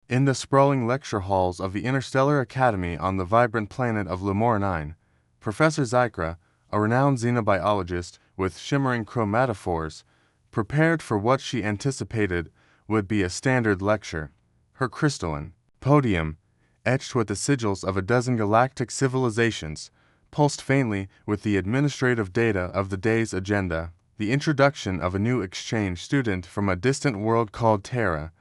In the sprawling lecture halls of the Interstellar Academy on the vibrant planet of Lemur 9, Professor Zykra, a renowned xenobiologist with shimmering chromatophores, prepared for what she anticipated would be a standard lecture. Her crystalline podium, etched with the sigils of a dozen galactic civilizations, pulsed faintly with the administrative data of the day's agenda. The introduction of a new exchange student from a distant world called Terra,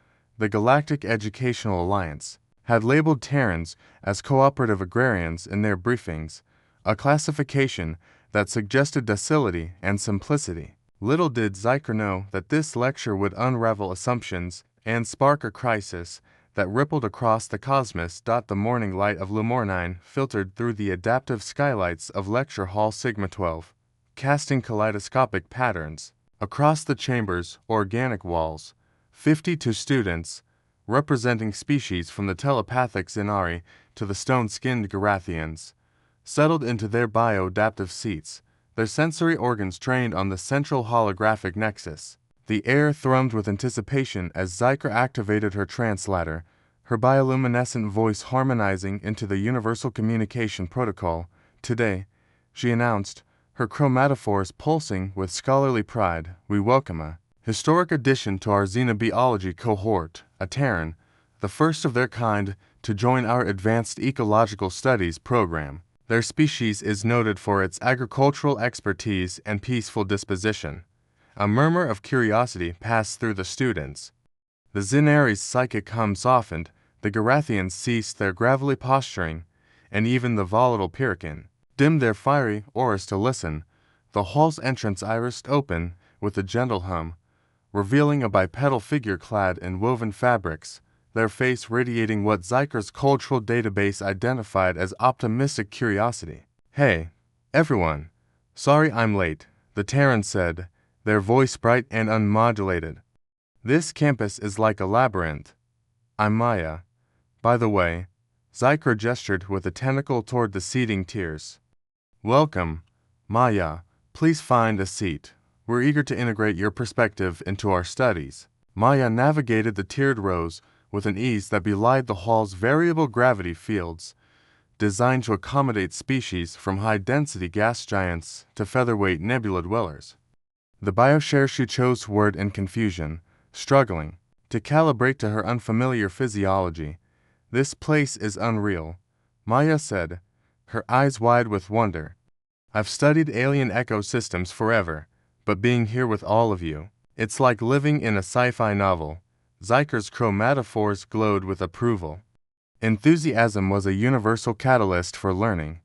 the Galactic Educational Alliance, had labeled Terrans as cooperative agrarians in their briefings, a classification that suggested docility and simplicity. Little did Zykra know that this lecture would unravel assumptions and spark a crisis that rippled across the cosmos. The morning light of Lemur 9 filtered through the adaptive skylights of Lecture Hall Sigma 12, casting kaleidoscopic patterns. Across the chamber's organic walls, 52 students, representing species from the telepathic Xenari to the stone-skinned Garathians, settled into their bio-adaptive seats, their sensory organs trained on the central holographic nexus. The air thrummed with anticipation as Zykra activated her translator, her bioluminescent voice harmonizing into the universal communication protocol. Today, she announced, her chromatophores pulsing with scholarly pride, we welcome a historic addition to our xenobiology cohort, a Terran, the first of their kind to join our advanced ecological studies program. Their species is noted for its agricultural expertise and peaceful disposition. A murmur of curiosity passed through the students. The Xenari's psychic hum softened, the Garathians ceased their gravelly posturing, and even the volatile Pyrrhican dimmed their fiery auras to listen. The hall's entrance irised open with a gentle hum, revealing a bipedal figure clad in woven fabrics, their face radiating what Zykra's cultural database identified as optimistic curiosity. Hey, everyone. Sorry I'm late, the Terran said, their voice bright and unmodulated. This campus is like a labyrinth. I'm Maya. By the way, Zykra gestured with a tentacle toward the seating tiers. Welcome, Maya. Please find a seat. We're eager to integrate your perspective into our studies. Maya navigated the tiered rows with an ease that belied the hall's variable gravity fields, designed to accommodate species from high-density gas giants to featherweight nebula dwellers. The bioshare she chose whirred in confusion, struggling to calibrate to her unfamiliar physiology. This place is unreal, Maya said, her eyes wide with wonder. I've studied alien ecosystems forever, but being here with all of you, it's like living in a sci-fi novel. Zykra's chromatophores glowed with approval. Enthusiasm was a universal catalyst for learning.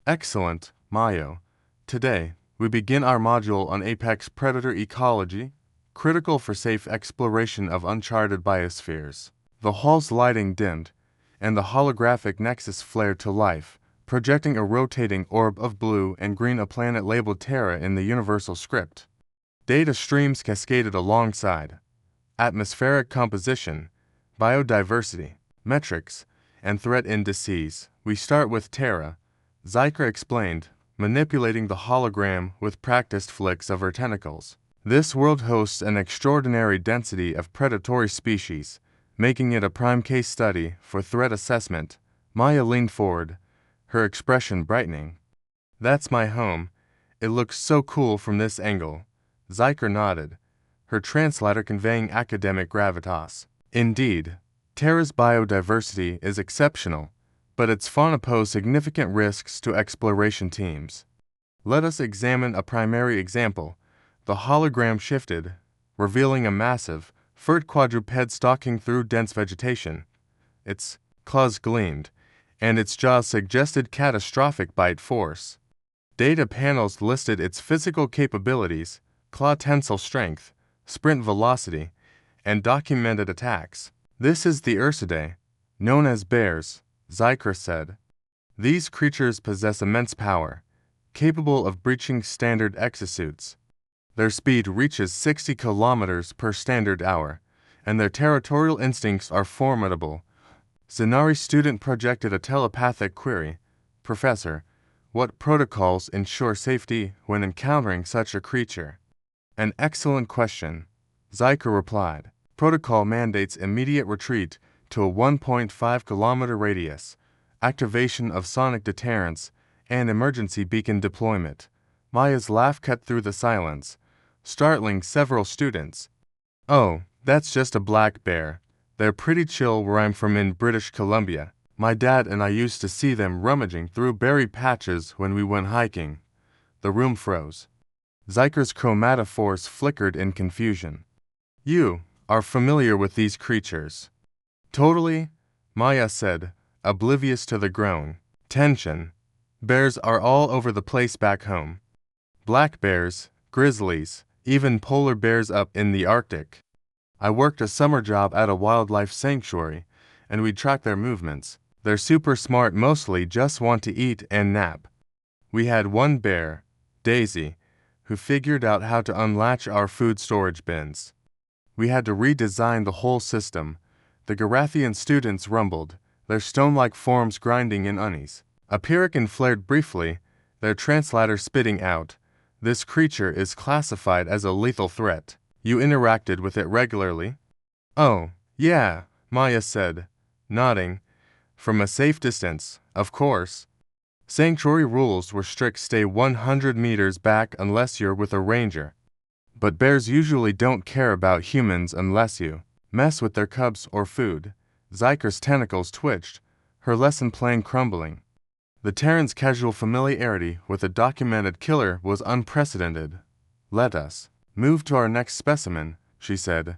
Excellent, Mayo. Today, we begin our module on apex predator ecology, critical for safe exploration of uncharted biospheres. The hall's lighting dimmed, and the holographic nexus flared to life, projecting a rotating orb of blue and green, a planet labeled Terra in the universal script. Data streams cascaded alongside. Atmospheric composition, biodiversity, metrics, and threat indices. We start with Terra, Zykra explained, manipulating the hologram with practiced flicks of her tentacles. This world hosts an extraordinary density of predatory species, making it a prime case study for threat assessment. Maya leaned forward, her expression brightening. That's my home. It looks so cool from this angle. Zykra nodded, her translator conveying academic gravitas. Indeed, Terra's biodiversity is exceptional, but its fauna pose significant risks to exploration teams. Let us examine a primary example. The hologram shifted, revealing a massive, furred quadruped stalking through dense vegetation. Its claws gleamed, and its jaws suggested catastrophic bite force. Data panels listed its physical capabilities, claw tensile strength, sprint velocity, and documented attacks. This is the Ursidae, known as bears, Zykra said. These creatures possess immense power, capable of breaching standard exosuits. Their speed reaches 60 kilometers per standard hour, and their territorial instincts are formidable. Xenari's student projected a telepathic query. Professor, what protocols ensure safety when encountering such a creature? An excellent question, Zykra replied. Protocol mandates immediate retreat to a 1.5-kilometer radius, activation of sonic deterrence, and emergency beacon deployment. Maya's laugh cut through the silence, startling several students. Oh, that's just a black bear. They're pretty chill where I'm from in British Columbia. My dad and I used to see them rummaging through berry patches when we went hiking. The room froze. Zykra's chromatophores flickered in confusion. You are familiar with these creatures. Totally, Maya said, oblivious to the growing tension. Bears are all over the place back home. Black bears, grizzlies, even polar bears up in the Arctic. I worked a summer job at a wildlife sanctuary, and we'd track their movements. They're super smart, mostly just want to eat and nap. We had one bear, Daisy, who figured out how to unlatch our food storage bins. We had to redesign the whole system. The Garathian students rumbled, their stone-like forms grinding in unease. A purican flared briefly, their translator spitting out, "This creature is classified as a lethal threat. You interacted with it regularly?" "Oh, yeah," Maya said, nodding. "From a safe distance, of course. Sanctuary rules were strict: stay 100 meters back unless you're with a ranger. But bears usually don't care about humans unless you mess with their cubs or food." Zykra's tentacles twitched, her lesson plan crumbling. The Terran's casual familiarity with a documented killer was unprecedented. "Let us move to our next specimen," she said,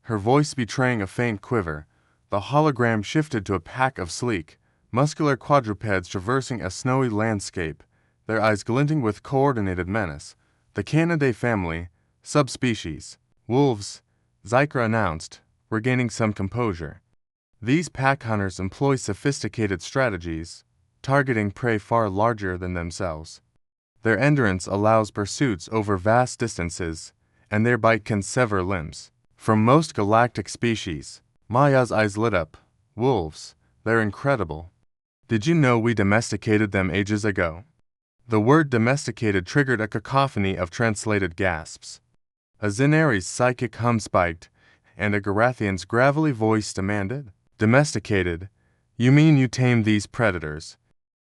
her voice betraying a faint quiver. The hologram shifted to a pack of sleek, muscular quadrupeds traversing a snowy landscape, their eyes glinting with coordinated menace. "The Canidae family, subspecies, wolves," Zykra announced, regaining some composure. "These pack hunters employ sophisticated strategies, targeting prey far larger than themselves. Their endurance allows pursuits over vast distances, and their bite can sever limbs. From most galactic species." Maya's eyes lit up. "Wolves, they're incredible. Did you know we domesticated them ages ago?" The word domesticated triggered a cacophony of translated gasps. A Zenari's psychic hum spiked, and a Garathian's gravelly voice demanded, "Domesticated? You mean you tamed these predators?"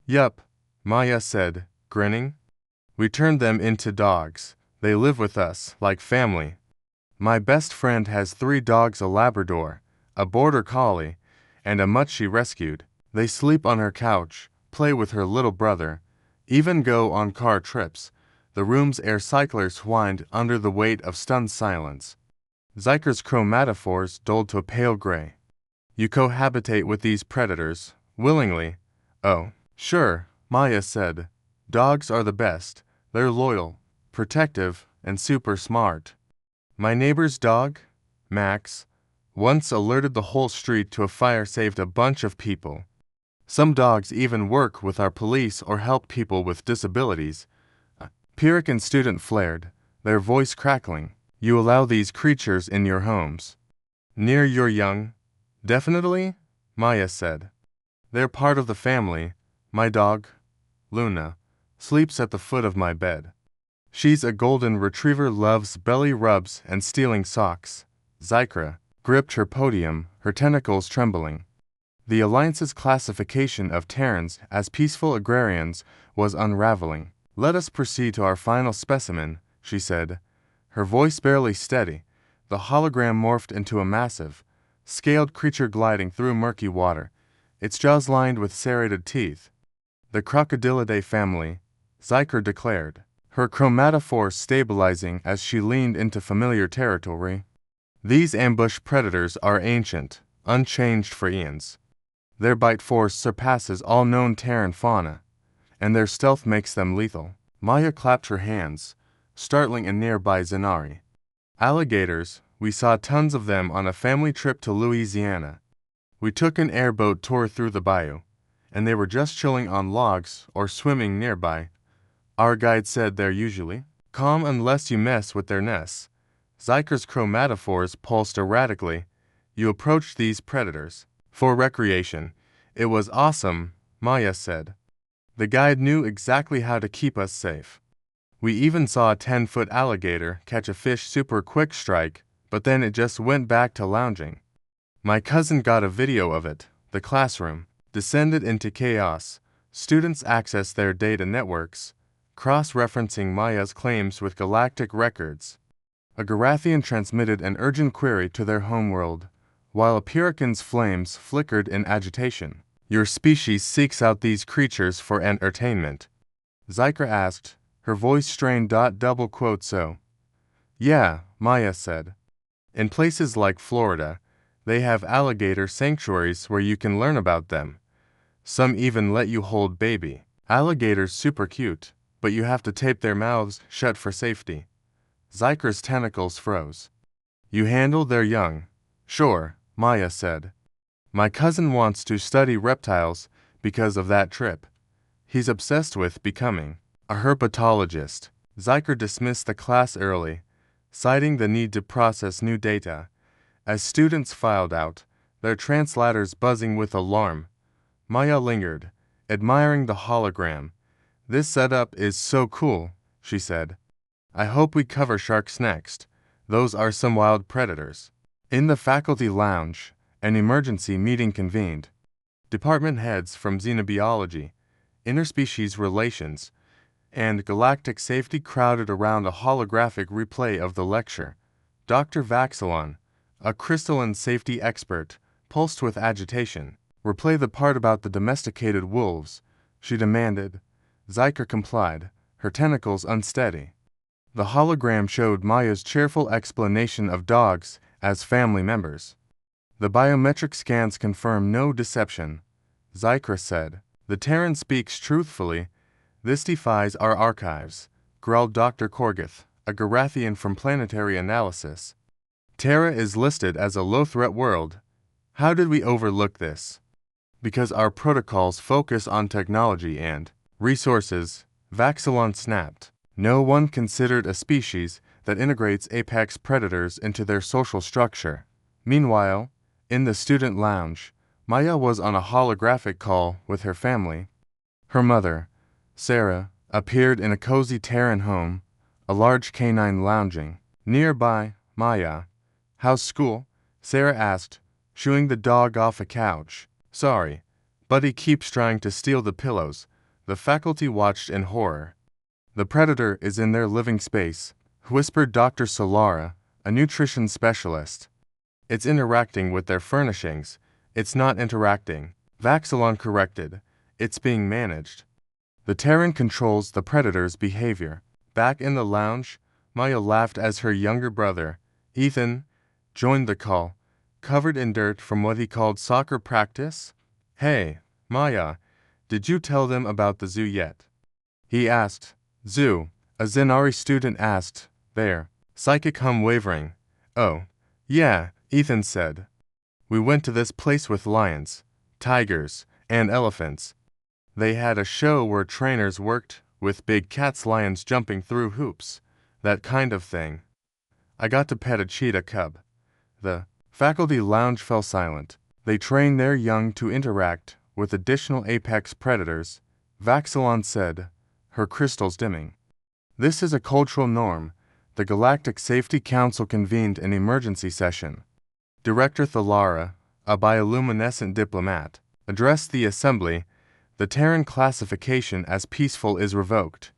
"Yup," Maya said, grinning. "We turned them into dogs. They live with us, like family. My best friend has 3 dogs, a Labrador, a Border Collie, and a mutt she rescued. They sleep on her couch, play with her little brother, even go on car trips." The room's air cyclers whined under the weight of stunned silence. Zykra's chromatophores dulled to a pale gray. "You cohabitate with these predators, willingly?" "Oh, sure," Maya said. "Dogs are the best. They're loyal, protective, and super smart. My neighbor's dog, Max, once alerted the whole street to a fire, saved a bunch of people. Some dogs even work with our police or help people with disabilities." Purican student flared, their voice crackling. "You allow these creatures in your homes? Near your young?" "Definitely," Maya said. "They're part of the family. My dog, Luna, sleeps at the foot of my bed. She's a golden retriever, loves belly rubs and stealing socks." Zykra gripped her podium, her tentacles trembling. The Alliance's classification of Terrans as peaceful agrarians was unraveling. "Let us proceed to our final specimen," she said, her voice barely steady. The hologram morphed into a massive, scaled creature gliding through murky water, its jaws lined with serrated teeth. "The Crocodilidae family," Zykra declared, her chromatophore stabilizing as she leaned into familiar territory. "These ambush predators are ancient, unchanged for eons. Their bite force surpasses all known Terran fauna, and their stealth makes them lethal." Maya clapped her hands, startling a nearby Zenari. "Alligators, we saw tons of them on a family trip to Louisiana. We took an airboat tour through the bayou, and they were just chilling on logs or swimming nearby. Our guide said they're usually calm unless you mess with their nests." Zykra's chromatophores pulsed erratically. "You approached these predators for recreation. It was awesome," Maya said. "The guide knew exactly how to keep us safe. We even saw a 10-foot alligator catch a fish super quick strike, but then it just went back to lounging." My cousin got a video of it. The classroom descended into chaos. Students accessed their data networks, cross-referencing Maya's claims with galactic records. A Garathian transmitted an urgent query to their homeworld, while a Purican's flames flickered in agitation. Your species seeks out these creatures for entertainment? Zykra asked, her voice strained. Double quote so. Yeah, Maya said. In places like Florida, they have alligator sanctuaries where you can learn about them. Some even let you hold baby. Alligators super cute, but you have to tape their mouths shut for safety. Zykra's tentacles froze. You handle their young? Sure, Maya said. My cousin wants to study reptiles because of that trip. He's obsessed with becoming a herpetologist. Zykra dismissed the class early, citing the need to process new data. As students filed out, their translators buzzing with alarm, Maya lingered, admiring the hologram. This setup is so cool, she said. I hope we cover sharks next. Those are some wild predators. In the faculty lounge, an emergency meeting convened. Department heads from xenobiology, interspecies relations, and galactic safety crowded around a holographic replay of the lecture. Dr. Vaxilon, a crystalline safety expert, pulsed with agitation. Replay the part about the domesticated wolves, she demanded. Zykra complied, her tentacles unsteady. The hologram showed Maya's cheerful explanation of dogs as family members. The biometric scans confirm no deception, Zykra said. The Terran speaks truthfully. This defies our archives, growled Dr. Korgith, a Garathian from Planetary Analysis. Terra is listed as a low-threat world. How did we overlook this? Because our protocols focus on technology and resources, Vaxilon snapped. No one considered a species that integrates apex predators into their social structure. Meanwhile, in the student lounge, Maya was on a holographic call with her family. Her mother, Sarah, appeared in a cozy Terran home, a large canine lounging. Nearby, Maya. How's school? Sarah asked, shooing the dog off a couch. Sorry, but he keeps trying to steal the pillows. The faculty watched in horror. The predator is in their living space, whispered Dr. Solara, a nutrition specialist. It's interacting with their furnishings. It's not interacting, Vaxilon corrected. It's being managed. The Terran controls the predator's behavior. Back in the lounge, Maya laughed as her younger brother, Ethan, joined the call, covered in dirt from what he called soccer practice. Hey, Maya, did you tell them about the zoo yet? He asked. Zoo, a Zenari student asked, there, psychic hum wavering. Oh, yeah, Ethan said. We went to this place with lions, tigers, and elephants. They had a show where trainers worked with big cats, lions jumping through hoops, that kind of thing. I got to pet a cheetah cub. The faculty lounge fell silent. They train their young to interact with additional apex predators, Vaxilon said, her crystals dimming. This is a cultural norm. The Galactic Safety Council convened an emergency session. Director Thalara, a bioluminescent diplomat, addressed the assembly. The Terran classification as peaceful is revoked.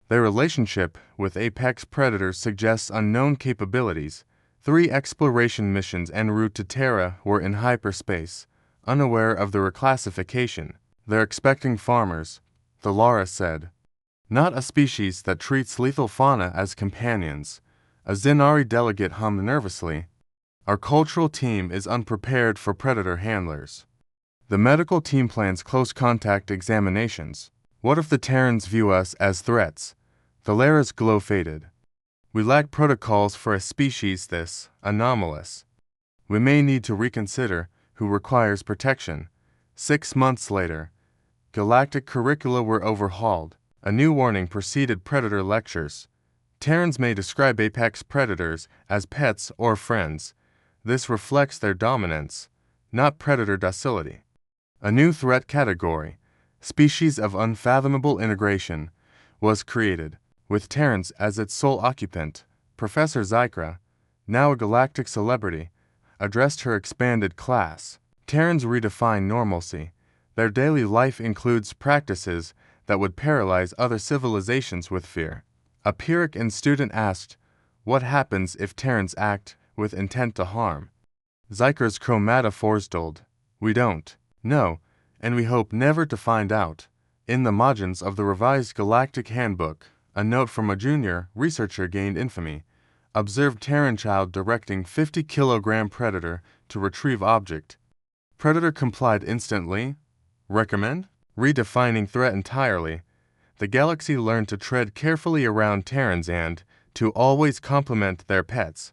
Their relationship with apex predators suggests unknown capabilities. 3 exploration missions en route to Terra were in hyperspace, unaware of the reclassification. They're expecting farmers, Thalara said. Not a species that treats lethal fauna as companions. A Zenari delegate hummed nervously. Our cultural team is unprepared for predator handlers. The medical team plans close contact examinations. What if the Terrans view us as threats? Thalara's glow faded. We lack protocols for a species this anomalous. We may need to reconsider who requires protection. 6 months later, galactic curricula were overhauled. A new warning preceded predator lectures. Terrans may describe apex predators as pets or friends. This reflects their dominance, not predator docility. A new threat category, species of unfathomable integration, was created, with Terrans as its sole occupant. Professor Zykra, now a galactic celebrity, addressed her expanded class. Terrans redefine normalcy. Their daily life includes practices that would paralyze other civilizations with fear. A Pyrrhic and student asked, "What happens if Terrans act with intent to harm?" Zykra's chromatophores told, "We don't know, and we hope never to find out." In the margins of the revised Galactic Handbook, a note from a junior researcher gained infamy. Observed Terran child directing 50-kilogram predator to retrieve object. Predator complied instantly. Recommend? Redefining threat entirely. The galaxy learned to tread carefully around Terrans and to always compliment their pets.